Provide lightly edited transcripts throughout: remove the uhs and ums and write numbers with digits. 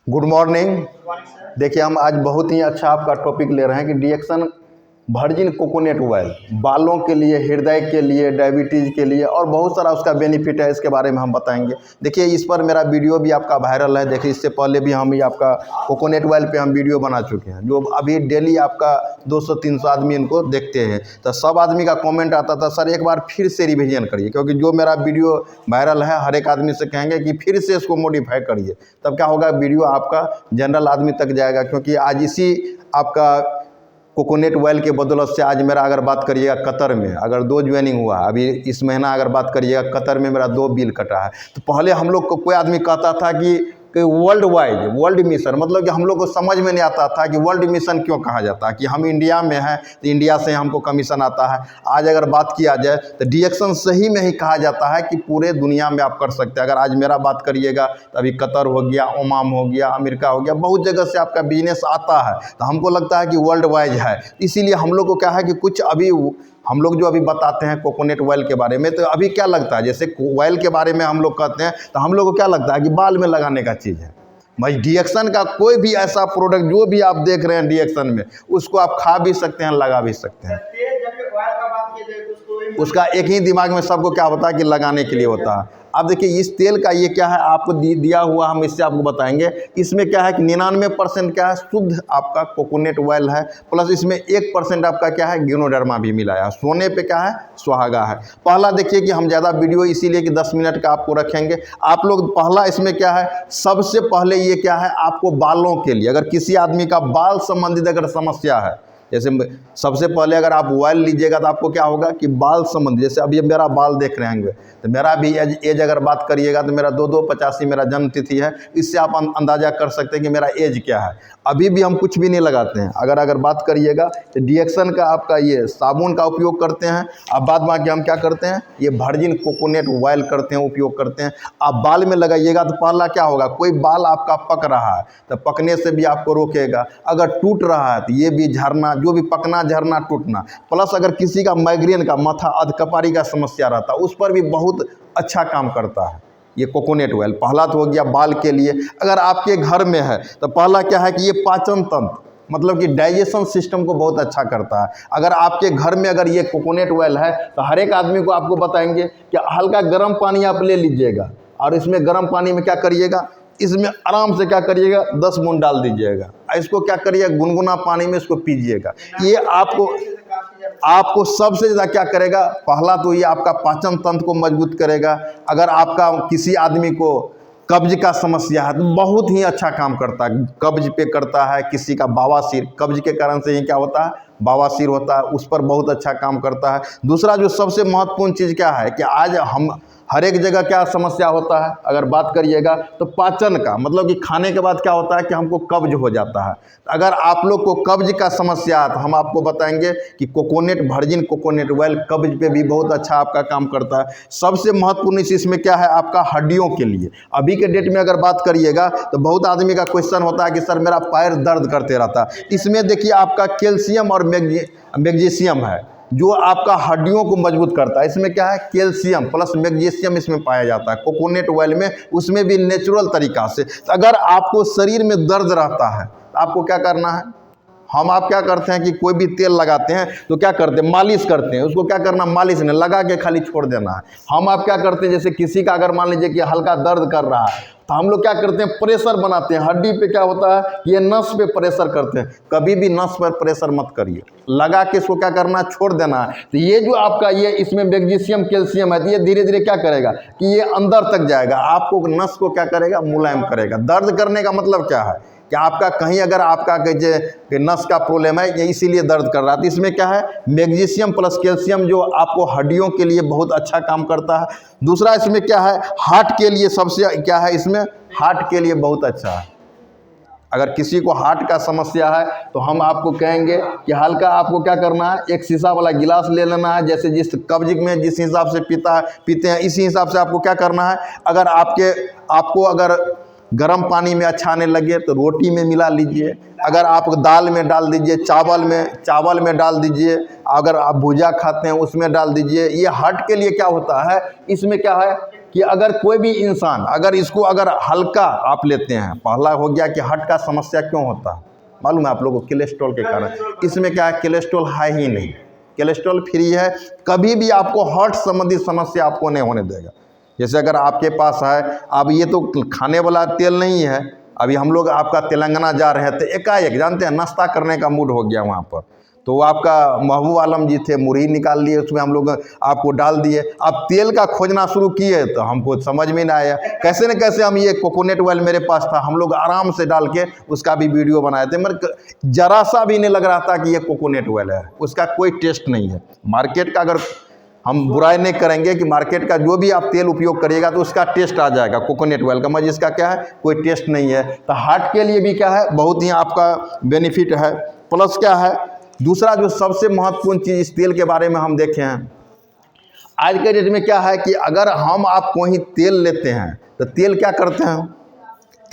Good morning. देखिए हम आज बहुत ही अच्छा आपका टॉपिक ले रहे हैं कि डिएक्शन वर्जिन कोकोनट ऑयल बालों के लिए, हृदय के लिए, डायबिटीज़ के लिए और बहुत सारा उसका बेनिफिट है। इसके बारे में हम बताएंगे। देखिए इस पर मेरा वीडियो भी आपका वायरल है। देखिए इससे पहले भी हम ये आपका कोकोनट ऑयल पे हम वीडियो बना चुके हैं, जो अभी डेली आपका 200-300 आदमी इनको देखते हैं। तो सब आदमी का कमेंट आता था, सर एक बार फिर से रिविजन करिए, क्योंकि जो मेरा वीडियो वायरल है हर एक आदमी से कहेंगे कि फिर से इसको मॉडिफाई करिए। तब क्या होगा, वीडियो आपका जनरल आदमी तक जाएगा। क्योंकि आज इसी आपका कोकोनट ऑयल के बदौलत से आज मेरा अगर बात करिएगा कतर में अगर 2 ज्वाइनिंग हुआ, अभी इस महीना अगर बात करिएगा कतर में मेरा 2 बिल कटा है। तो पहले हम लोग को कोई आदमी कहता था कि वर्ल्ड वाइड वर्ल्ड मिशन, मतलब कि हम लोग को समझ में नहीं आता था कि वर्ल्ड मिशन क्यों कहा जाता है, कि हम इंडिया में हैं तो इंडिया से हमको कमीशन आता है। आज अगर बात किया जाए तो डिएक्शन सही में ही कहा जाता है कि पूरे दुनिया में आप कर सकते हैं। अगर आज मेरा बात करिएगा तो अभी कतर हो गया, ओमान हो गया, अमेरिका हो गया, बहुत जगह से आपका बिजनेस आता है। तो हमको लगता है कि वर्ल्ड वाइड है, इसीलिए हम लोग को क्या है कि कुछ अभी हम लोग जो अभी बताते हैं कोकोनट ऑयल के बारे में, तो अभी क्या लगता है, जैसे ऑयल के बारे में हम लोग कहते हैं तो हम लोग को क्या लगता है कि बाल में लगाने का चीज़ है। भाई डिएक्शन का कोई भी ऐसा प्रोडक्ट जो भी आप देख रहे हैं डिएक्शन में, उसको आप खा भी सकते हैं, लगा भी सकते हैं। उसका एक ही दिमाग में सबको क्या होता है कि लगाने के लिए होता है। अब देखिए इस तेल का ये क्या है आपको दिया हुआ, हम इससे आपको बताएंगे। इसमें क्या है कि 99% क्या है शुद्ध आपका कोकोनट ऑयल है, प्लस इसमें 1% आपका क्या है गिनोडर्मा भी मिलाया है। सोने पे क्या है, सुहागा है। पहला देखिए कि हम ज़्यादा वीडियो इसीलिए कि 10 मिनट का आपको रखेंगे। आप लोग पहला इसमें क्या है, सबसे पहले ये क्या है आपको बालों के लिए, अगर किसी आदमी का बाल संबंधित अगर समस्या है, जैसे सबसे पहले अगर आप ऑयल लीजिएगा तो आपको क्या होगा कि बाल संबंधी, जैसे अभी मेरा बाल देख रहे होंगे तो मेरा भी एज अगर बात करिएगा तो मेरा 2285 मेरा जन्म तिथि है। इससे आप अंदाज़ा कर सकते हैं कि मेरा एज क्या है। अभी भी हम कुछ भी नहीं लगाते हैं। अगर बात करिएगा तो डिएक्शन का आपका ये साबुन का उपयोग करते हैं। अब बाद बाकी हम क्या करते हैं, ये वर्जिन कोकोनट ऑयल करते हैं, उपयोग करते हैं। आप बाल में लगाइएगा तो पहला क्या होगा, कोई बाल आपका पक रहा है तो पकने से भी आपको रोकेगा। अगर टूट रहा है तो ये भी झड़ना, जो भी पकना, झड़ना, टूटना, प्लस अगर किसी का माइग्रेन का, माथा अधकपारी का समस्या रहता है, उस पर भी बहुत अच्छा काम करता है ये कोकोनट ऑयल। पहला तो हो गया बाल के लिए। अगर आपके घर में है तो पहला क्या है कि ये पाचन तंत्र, मतलब कि डाइजेशन सिस्टम को बहुत अच्छा करता है। अगर आपके घर में अगर ये कोकोनट ऑयल है तो हर एक आदमी को आपको बताएंगे कि हल्का गर्म पानी आप ले लीजिएगा और इसमें गर्म पानी में क्या करिएगा, इसमें आराम से क्या करिएगा 10 बूंद डाल दीजिएगा। इसको क्या करिएगा, गुनगुना पानी में इसको पीजिएगा। ये आपको सबसे ज़्यादा क्या करेगा, पहला तो ये आपका पाचन तंत्र को मजबूत करेगा। अगर आपका किसी आदमी को कब्ज का समस्या है तो बहुत ही अच्छा काम करता है, कब्ज पे करता है। किसी का बवासीर, कब्ज के कारण से ये क्या होता है, बवासीर होता है, उस पर बहुत अच्छा काम करता है। दूसरा जो सबसे महत्वपूर्ण चीज़ क्या है कि आज हम हर एक जगह क्या समस्या होता है, अगर बात करिएगा तो पाचन का, मतलब कि खाने के बाद क्या होता है कि हमको कब्ज हो जाता है। अगर आप लोग को कब्ज का समस्या है तो हम आपको बताएंगे कि वर्जिन कोकोनट ऑयल कब्ज पे भी बहुत अच्छा आपका काम करता है। सबसे महत्वपूर्ण इसमें क्या है आपका हड्डियों के लिए। अभी के डेट में अगर बात करिएगा तो बहुत आदमी का क्वेश्चन होता है कि सर मेरा पैर दर्द करते रहता है। इसमें देखिए आपका कैल्शियम और मैग्नीशियम है जो आपका हड्डियों को मजबूत करता है। इसमें क्या है, कैल्शियम प्लस मैग्नीशियम इसमें पाया जाता है कोकोनट ऑयल में, उसमें भी नेचुरल तरीका से। तो अगर आपको शरीर में दर्द रहता है तो आपको क्या करना है, आप क्या करते हैं कि कोई भी तेल लगाते हैं तो क्या करते हैं, मालिश करते हैं। उसको क्या करना, मालिश नहीं, लगा के खाली छोड़ देना है। आप क्या करते हैं, जैसे किसी का अगर मान लीजिए कि हल्का दर्द कर रहा है तो हम लोग क्या करते हैं, प्रेशर बनाते हैं हड्डी पे। क्या होता है, ये नस पे प्रेशर करते हैं। कभी भी नस पर प्रेशर मत करिए, लगा के इसको क्या करना, छोड़ देना है। तो ये जो आपका ये इसमें मैग्नीशियम कैल्शियम है तो ये धीरे धीरे क्या करेगा कि ये अंदर तक जाएगा, आपको नस को क्या करेगा, मुलायम करेगा। दर्द करने का मतलब क्या है कि आपका कहीं अगर आपका नस का प्रॉब्लम है ये इसीलिए दर्द कर रहा है, तो इसमें क्या है मैग्नीशियम प्लस कैल्शियम जो आपको हड्डियों के लिए बहुत अच्छा काम करता है। दूसरा इसमें क्या है, हार्ट के लिए सबसे क्या है, इसमें हार्ट के लिए बहुत अच्छा है। अगर किसी को हार्ट का समस्या है तो हम आपको कहेंगे कि हल्का आपको क्या करना है, एक शीशा वाला गिलास ले लेना है। जैसे जिस कब्ज में जिस हिसाब से पीते हैं इसी हिसाब से आपको क्या करना है। अगर आपको अगर गर्म पानी में अच्छा आने लगे तो रोटी में मिला लीजिए। अगर आप दाल में डाल दीजिए, चावल में डाल दीजिए। अगर आप भुजा खाते हैं उसमें डाल दीजिए। ये हार्ट के लिए क्या होता है, इसमें क्या है कि अगर कोई भी इंसान अगर इसको अगर हल्का आप लेते हैं, पहला हो गया कि हार्ट का समस्या क्यों होता है, मालूम है आप लोगों को, कोलेस्ट्रॉल के कारण। इसमें क्या है, कोलेस्ट्रॉल है ही नहीं, कोलेस्ट्रॉल फ्री है, कभी भी आपको हार्ट संबंधी समस्या आपको नहीं होने देगा। जैसे अगर आपके पास है, अब ये तो खाने वाला तेल नहीं है, अभी हम लोग आपका तेलंगाना जा रहे थे, एकाएक जानते हैं नाश्ता करने का मूड हो गया वहाँ पर, तो आपका महबूब आलम जी थे, मुरही निकाल लिए, उसमें हम लोग आपको डाल दिए। अब तेल का खोजना शुरू किए तो हमको समझ में नहीं आया, कैसे न कैसे हम ये कोकोनट ऑयल मेरे पास था, हम लोग आराम से डाल के उसका भी वीडियो बनाए थे, मगर जरा सा भी नहीं लग रहा था कि ये कोकोनट ऑयल है, उसका कोई टेस्ट नहीं है। मार्केट का अगर हम बुराई नहीं करेंगे कि मार्केट का जो भी आप तेल उपयोग करिएगा तो उसका टेस्ट आ जाएगा कोकोनट ऑयल का, मगर इसका क्या है, कोई टेस्ट नहीं है। तो हार्ट के लिए भी क्या है, बहुत ही आपका बेनिफिट है। प्लस क्या है, दूसरा जो सबसे महत्वपूर्ण चीज़ इस तेल के बारे में हम देखे हैं, आज के डेट में क्या है कि अगर हम आप कोई तेल लेते हैं तो तेल क्या करते हैं,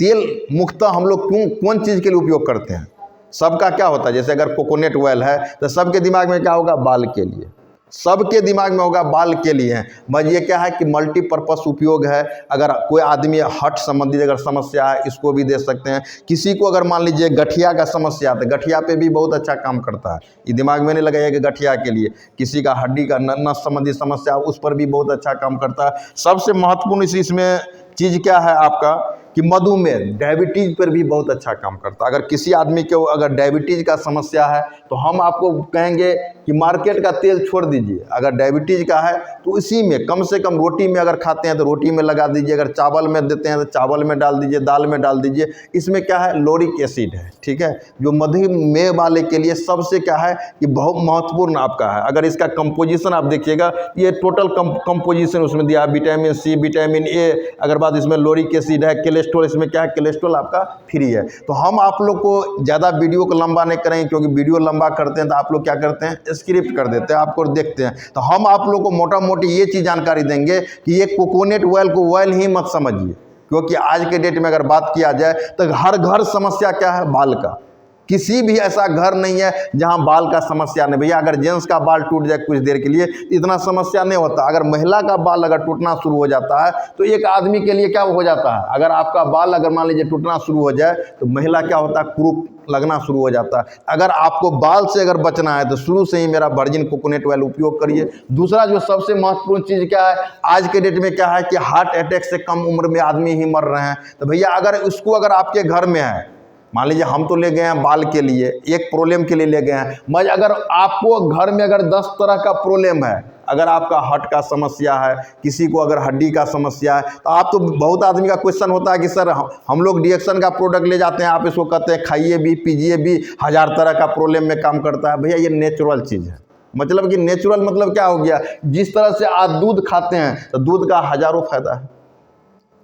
तेल मुख्यतः हम लोग कौन चीज़ के लिए उपयोग करते हैं, सबका क्या होता है, जैसे अगर कोकोनट ऑयल है तो सबके दिमाग में क्या होगा, बाल के लिए, सबके दिमाग में होगा बाल के लिए। बस ये क्या है कि मल्टीपर्पस उपयोग है। अगर कोई आदमी हार्ट संबंधित अगर समस्या है, इसको भी दे सकते हैं। किसी को अगर मान लीजिए गठिया का समस्या है तो गठिया पे भी बहुत अच्छा काम करता है, ये दिमाग में नहीं लगाइए कि गठिया के लिए, किसी का हड्डी का नस संबंधी समस्या उस पर भी बहुत अच्छा काम करता है। सबसे महत्वपूर्ण इसमें चीज़ क्या है आपका कि मधुमेह, डायबिटीज़ पर भी बहुत अच्छा काम करता है। अगर किसी आदमी को अगर डायबिटीज़ का समस्या है तो हम आपको कहेंगे कि मार्केट का तेल छोड़ दीजिए, अगर डायबिटीज़ का है तो इसी में कम से कम रोटी में अगर खाते हैं तो रोटी में लगा दीजिए, अगर चावल में देते हैं तो चावल में डाल दीजिए, दाल में डाल दीजिए। इसमें क्या है, लोरिक एसिड है, ठीक है, जो मधुमेह वाले के लिए सबसे क्या है कि बहुत महत्वपूर्ण आपका है। अगर इसका कंपोजिशन आप देखिएगा, ये टोटल कंपोजिशन उसमें दिया है, विटामिन सी, विटामिन ए, अगर बात इसमें लोरिक एसिड है, कोलेस्ट्रॉल, इसमें क्या है, कोलेस्ट्रॉल आपका फ्री है। तो हम आप लोग को ज़्यादा वीडियो को लंबा नहीं करेंगे, क्योंकि वीडियो लंबा करते हैं तो आप लोग क्या करते हैं, स्क्रिप्ट कर देते हैं, आपको देखते हैं। तो हम आप लोग को मोटा मोटी ये चीज़ जानकारी देंगे कि ये कोकोनट ऑयल को ऑयल ही मत समझिए, क्योंकि आज के डेट में अगर बात किया जाए तो हर घर समस्या क्या है, बाल का। किसी भी ऐसा घर नहीं है जहां बाल का समस्या नहीं। भैया अगर जेंट्स का बाल टूट जाए कुछ देर के लिए इतना समस्या नहीं होता, अगर महिला का बाल अगर टूटना शुरू हो जाता है तो एक आदमी के लिए क्या हो जाता है, अगर आपका बाल अगर मान लीजिए टूटना शुरू हो जाए तो महिला क्या होता है, कुरूप लगना शुरू हो जाता है। अगर आपको बाल से अगर बचना है तो शुरू से ही मेरा वर्जिन कोकोनट ऑयल उपयोग करिए। दूसरा जो सबसे महत्वपूर्ण चीज़ क्या है, आज के डेट में क्या है कि हार्ट अटैक से कम उम्र में आदमी ही मर रहे हैं। तो भैया अगर उसको अगर आपके घर में है, मान लीजिए हम तो ले गए हैं बाल के लिए, एक प्रॉब्लम के लिए ले गए हैं, मगर अगर आपको घर में अगर 10 तरह का प्रॉब्लम है, अगर आपका हार्ट का समस्या है, किसी को अगर हड्डी का समस्या है, तो आप तो बहुत आदमी का क्वेश्चन होता है कि सर हम लोग डिएक्शन का प्रोडक्ट ले जाते हैं, आप इसको कहते हैं खाइए भी पीजिए भी, 1000 तरह का प्रॉब्लम में काम करता है। भैया ये नेचुरल चीज़ है, मतलब कि नेचुरल मतलब क्या हो गया, जिस तरह से आप दूध खाते हैं तो दूध का हज़ारों फायदा है,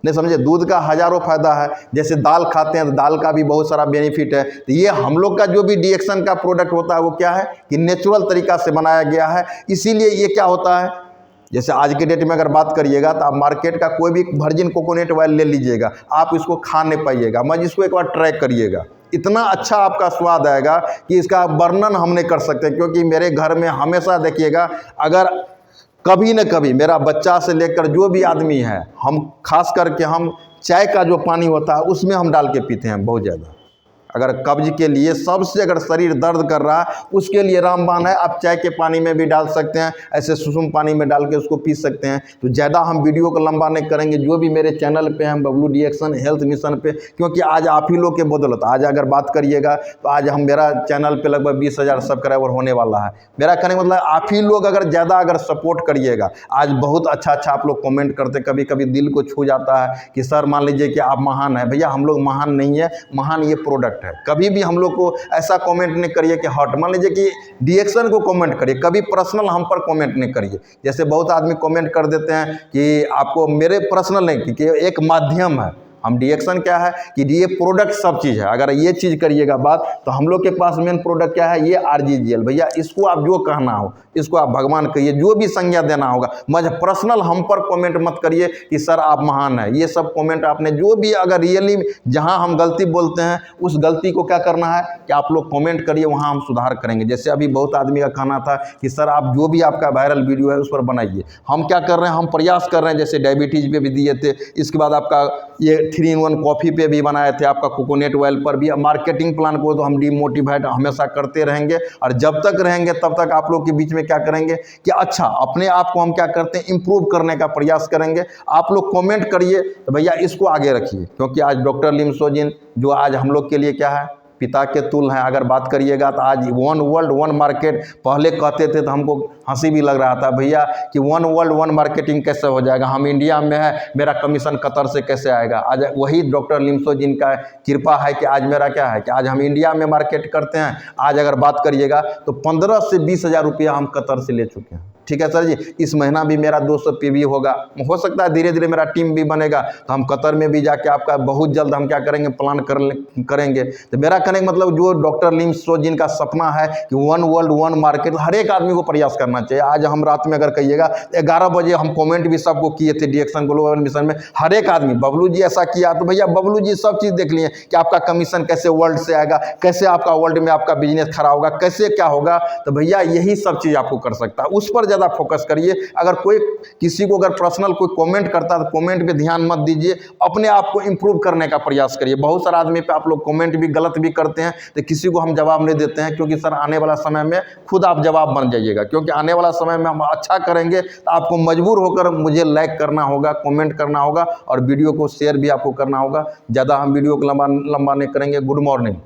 नहीं समझे, दूध का हज़ारों फायदा है। जैसे दाल खाते हैं तो दाल का भी बहुत सारा बेनिफिट है। तो ये हम लोग का जो भी डिएक्शन का प्रोडक्ट होता है वो क्या है कि नेचुरल तरीका से बनाया गया है। इसीलिए ये क्या होता है, जैसे आज के डेट में अगर बात करिएगा तो आप मार्केट का कोई भी वर्जिन कोकोनट ऑयल ले लीजिएगा, आप इसको खा नहीं पाइएगा, मगर इसको एक बार ट्राई करिएगा, इतना अच्छा आपका स्वाद आएगा कि इसका वर्णन हम नहीं कर सकते। क्योंकि मेरे घर में हमेशा देखिएगा, अगर कभी न कभी मेरा बच्चा से लेकर जो भी आदमी है, हम खास करके हम चाय का जो पानी होता है उसमें हम डाल के पीते हैं बहुत ज़्यादा। अगर कब्ज के लिए सबसे अगर शरीर दर्द कर रहा है उसके लिए रामबाण है, आप चाय के पानी में भी डाल सकते हैं, ऐसे सुसुम पानी में डाल के उसको पी सकते हैं। तो ज़्यादा हम वीडियो को लंबा नहीं करेंगे, जो भी मेरे चैनल पे हैं बबलू डिएक्शन हेल्थ मिशन पे, क्योंकि आज आप ही लोग के बदौलत, आज अगर बात करिएगा तो आज हम मेरा चैनल पर लगभग 20,000 सब्सक्राइबर होने वाला है। मेरा कहने का मतलब आप ही लोग अगर ज़्यादा अगर सपोर्ट करिएगा, आज बहुत अच्छा आप लोग कॉमेंट करते, कभी कभी दिल को छू जाता है कि सर मान लीजिए कि आप महान है। भैया हम लोग महान नहीं है, महान ये प्रोडक्ट है। कभी भी हम लोग को ऐसा कमेंट नहीं करिए कि हॉट, मान लीजिए कि डिएक्शन को कमेंट करिए, कभी पर्सनल हम पर कमेंट नहीं करिए। जैसे बहुत आदमी कमेंट कर देते हैं कि आपको, मेरे पर्सनल नहीं, क्योंकि एक माध्यम है, हम DXN क्या है कि ये प्रोडक्ट सब चीज़ है। अगर ये चीज़ करिएगा बात, तो हम लोग के पास मेन प्रोडक्ट क्या है, ये RGGL। भैया इसको आप जो कहना हो, इसको आप भगवान कहिए, जो भी संज्ञा देना होगा, मगर पर्सनल हम पर कमेंट मत करिए कि सर आप महान है। ये सब कमेंट आपने जो भी, अगर रियली जहां हम गलती बोलते हैं उस गलती को क्या करना है कि आप लोग कमेंट करिए, वहां हम सुधार करेंगे। जैसे अभी बहुत आदमी का कहना था कि सर आप जो भी आपका वायरल वीडियो है उस पर बनाइए। हम क्या कर रहे हैं, हम प्रयास कर रहे हैं। जैसे डायबिटीज़ पे भी दिए थे, इसके बाद आपका ये 3-in-1 कॉफ़ी पे भी बनाए थे, आपका कोकोनट ऑयल पर भी। मार्केटिंग प्लान को तो हम डीमोटिवेट हमेशा करते रहेंगे, और जब तक रहेंगे तब तक आप लोग के बीच में क्या करेंगे कि अच्छा अपने आप को हम क्या करते हैं, इंप्रूव करने का प्रयास करेंगे। आप लोग कमेंट करिए तो भैया इसको आगे रखिए, क्योंकि आज डॉक्टर लिमसोजिन जो आज हम लोग के लिए क्या है, पिता के तुल्य हैं। अगर बात करिएगा तो आज 1 वर्ल्ड 1 मार्केट, पहले कहते थे तो हमको हंसी भी लग रहा था भैया कि 1 वर्ल्ड 1 मार्केटिंग कैसे हो जाएगा, हम इंडिया में है, मेरा कमीशन कतर से कैसे आएगा। आज वही डॉक्टर लिमसोजिन का कृपा है कि आज मेरा क्या है कि आज हम इंडिया में मार्केट करते हैं। आज अगर बात करिएगा तो 15 से 20 हज़ार रुपया हम कतर से ले चुके हैं। ठीक है सर जी, इस महीना भी मेरा 200 PV होगा। हो सकता है धीरे धीरे मेरा टीम भी बनेगा तो हम कतर में भी जाके आपका बहुत जल्द हम क्या करेंगे, प्लान करेंगे। तो मेरा कहने का मतलब जो डॉक्टर लिमसोजिन का सपना है कि 1 वर्ल्ड 1 मार्केट, हर एक आदमी को प्रयास करना चाहिए। आज हम रात में अगर कहिएगा 11 बजे हम कमेंट भी सबको किए थे DXN ग्लोबल मिशन में, हर एक आदमी, बबलू जी ऐसा किया, तो भैया बबलू जी सब चीज़ देख लिए कि आपका कमीशन कैसे वर्ल्ड से आएगा, कैसे आपका वर्ल्ड में आपका बिजनेस खड़ा होगा, कैसे क्या होगा। तो भैया यही सब चीज़ आपको कर सकता है, उस पर ज़्यादा फोकस करिए। अगर कोई किसी को अगर पर्सनल कोई कमेंट करता है तो कमेंट पे ध्यान मत दीजिए, अपने आप को इंप्रूव करने का प्रयास करिए। बहुत सारे आदमी पे आप लोग कमेंट भी गलत भी करते हैं, तो किसी को हम जवाब नहीं देते हैं, क्योंकि सर आने वाला समय में खुद आप जवाब बन जाइएगा। क्योंकि आने वाला समय में हम अच्छा करेंगे तो आपको मजबूर होकर मुझे लाइक करना होगा, कमेंट करना होगा, और वीडियो को शेयर भी आपको करना होगा। ज़्यादा हम वीडियो को लंबा नहीं करेंगे। Good morning.